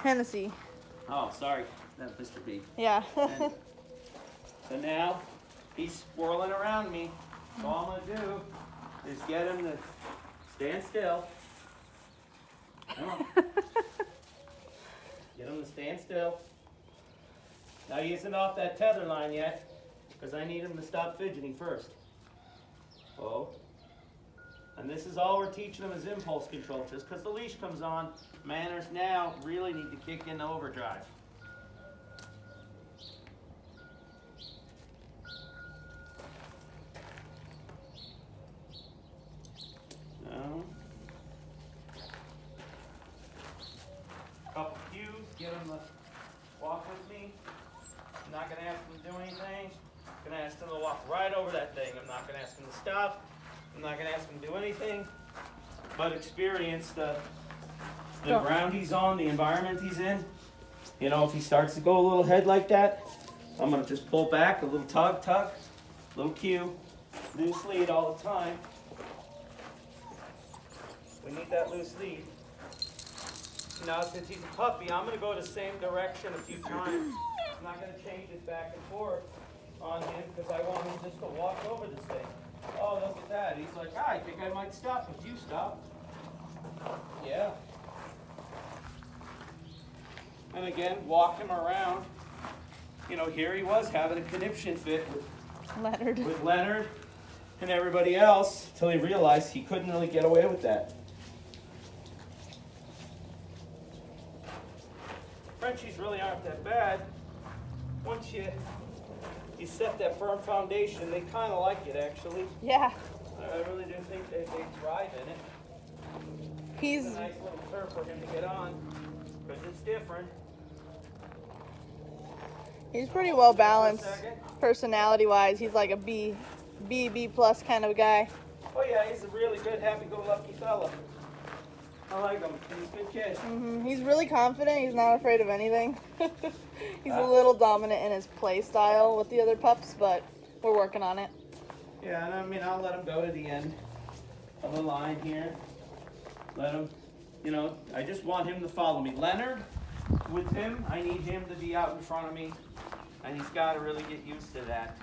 Hennessy. Oh, sorry, that's Mr. B. Yeah. So now he's swirling around me. So all I'm gonna do is get him to stand still. Come on. Get him to stand still. Now he isn't off that tether line yet, because I need him to stop fidgeting first. Oh. And this is all we're teaching him is impulse control. Just because the leash comes on, manners now really need to kick into overdrive. No. Couple cues, get him to walk with me. I'm not going to ask him to do anything. I'm going to ask him to walk right over that thing. I'm not going to ask him to stop. I'm not going to ask him to do anything but experience the ground he's on, the environment he's in. You know, if he starts to go a little head like that, I'm going to just pull back, a little tug, little cue, loose lead all the time. We need that loose lead. Now, since he's a puppy, I'm going to go the same direction a few times. I'm not going to change it back and forth on him because I want him just to walk over this thing. Oh, look at that. He's like, ah, I think I might stop if you stop. Yeah. And again, walk him around. You know, here he was having a conniption fit with Leonard and everybody else until he realized he couldn't really get away with that. Frenchies really aren't that bad. Once you set that firm foundation, they kind of like it, actually. Yeah. I really do think they thrive in it. He's It's a nice little turf for him to get on, because it's different. He's pretty well balanced, personality-wise. He's like a B plus kind of guy. Oh yeah, he's a really good, happy-go-lucky fella. I like him. He's a good kid. He's really confident. He's not afraid of anything. He's a little dominant in his play style with the other pups, but we're working on it. Yeah, and I mean, I'll let him go to the end of the line here. Let him, you know, I just want him to follow me. Leonard, with him, I need him to be out in front of me, and he's got to really get used to that.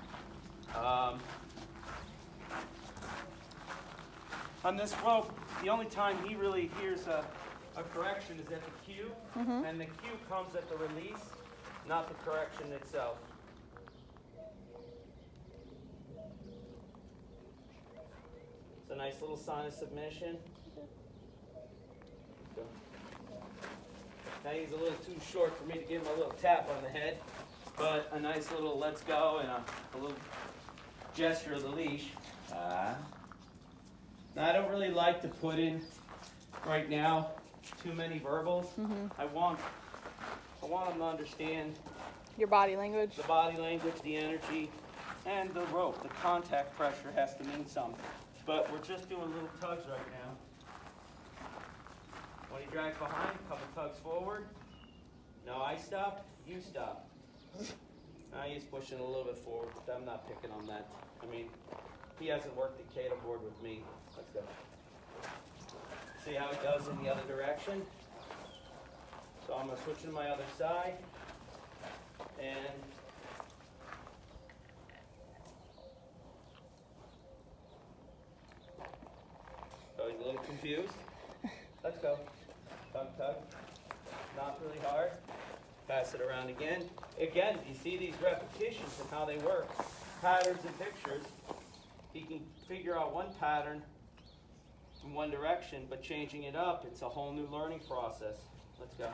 On this rope, the only time he really hears a correction is at the cue, and the cue comes at the release, not the correction itself. It's a nice little sign of submission. Now he's a little too short for me to give him a little tap on the head, but a nice little let's go and a little gesture of the leash. Now I don't really like to put in right now too many verbals. I want them to understand your body language. The body language, the energy, and the rope. The contact pressure has to mean something. But we're just doing little tugs right now. When he drags behind, a couple tugs forward. No, I stop, you stop. Now he's pushing a little bit forward, but I'm not picking on that. I mean, he hasn't worked the Cato board with me. Let's go. See how it does in the other direction? So I'm going to switch to my other side. And so he's a little confused. Let's go. Tug, tug. Not really hard. Pass it around again. Again, you see these repetitions and how they work. Patterns and pictures. He can figure out one pattern in one direction, but changing it up, it's a whole new learning process. Let's go.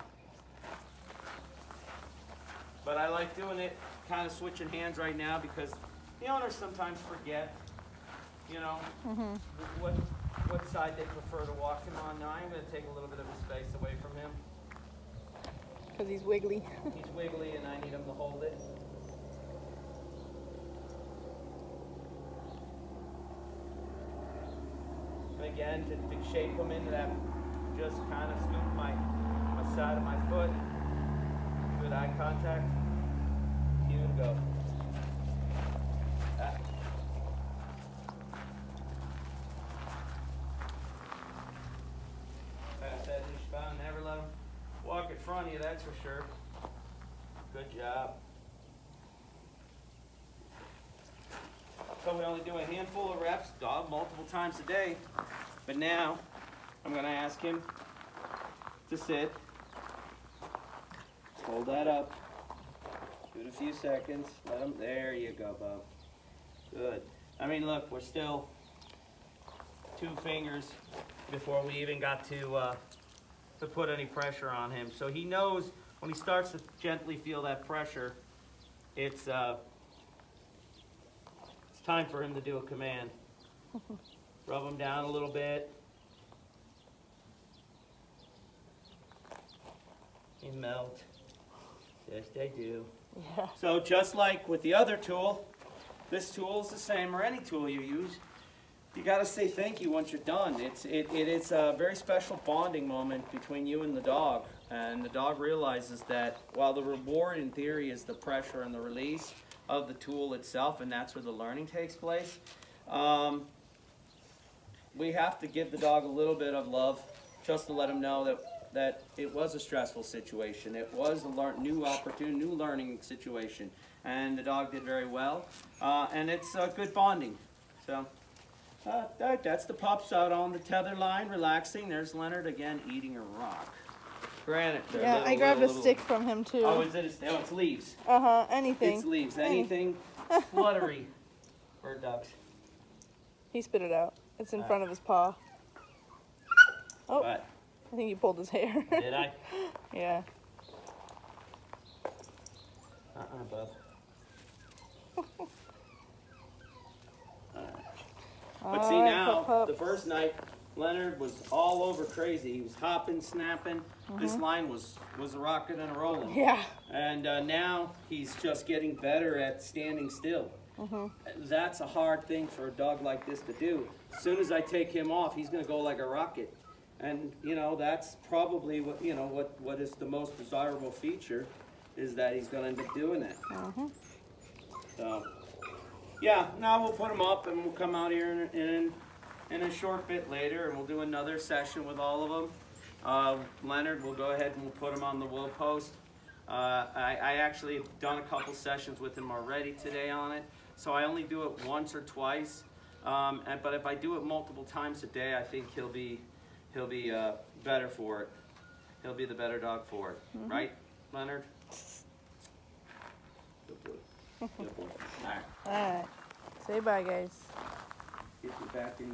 But I like doing it, kind of switching hands right now because the owners sometimes forget, you know, what side they prefer to walk him on. Now I'm going to take a little bit of his space away from him. Because he's wiggly. He's wiggly and I need him to hold it. And again, to shape him into that, just kind of scoop my side of my foot. Good eye contact. Cue and go. Pass that leash bound. Never let him walk it front. front of you, that's for sure. Good job. So we only do a handful of reps, dog, multiple times a day. But now, I'm gonna ask him to sit. Hold that up. Give it a few seconds. Let him, there you go, bub. Good. I mean, look, we're still 2 fingers before we even got to put any pressure on him. So he knows when he starts to gently feel that pressure, it's time for him to do a command. Rub him down a little bit. They melt. Yes, they do. Yeah. So just like with the other tool, this tool is the same, or any tool you use. You got to say thank you once you're done. It's a very special bonding moment between you and the dog, and the dog realizes that while the reward in theory is the pressure and the release of the tool itself, and that's where the learning takes place, we have to give the dog a little bit of love just to let him know that it was a stressful situation. It was a new opportunity, new learning situation, and the dog did very well, and it's good bonding. So. That's the pups out on the tether line, relaxing. There's Leonard again eating a rock. Granted, yeah, I grabbed a stick from him too. Oh, is it? Oh, it's leaves. Anything. It's leaves. Anything fluttery. Bird dogs. He spit it out. It's in front of his paw. Oh, What? I think he pulled his hair. Did I? Yeah. Bub. But see now, the first night, Leonard was all over crazy. He was hopping, snapping. This line was a rocking and a rolling. Yeah. And now he's just getting better at standing still. That's a hard thing for a dog like this to do. As soon as I take him off, he's going to go like a rocket. And you know, that's probably what is the most desirable feature, is that he's going to end up doing that. So. Yeah, now we'll put them up and we'll come out here in a short bit later and we'll do another session with all of them. Leonard, we'll go ahead and we'll put him on the wheel post. I actually have done a couple sessions with him already today on it, so I only do it once or twice. But if I do it multiple times a day, I think he'll be better for it. He'll be the better dog for it, right, Leonard? Good boy. Good boy. All right. All right. Say bye, guys. Get you back in.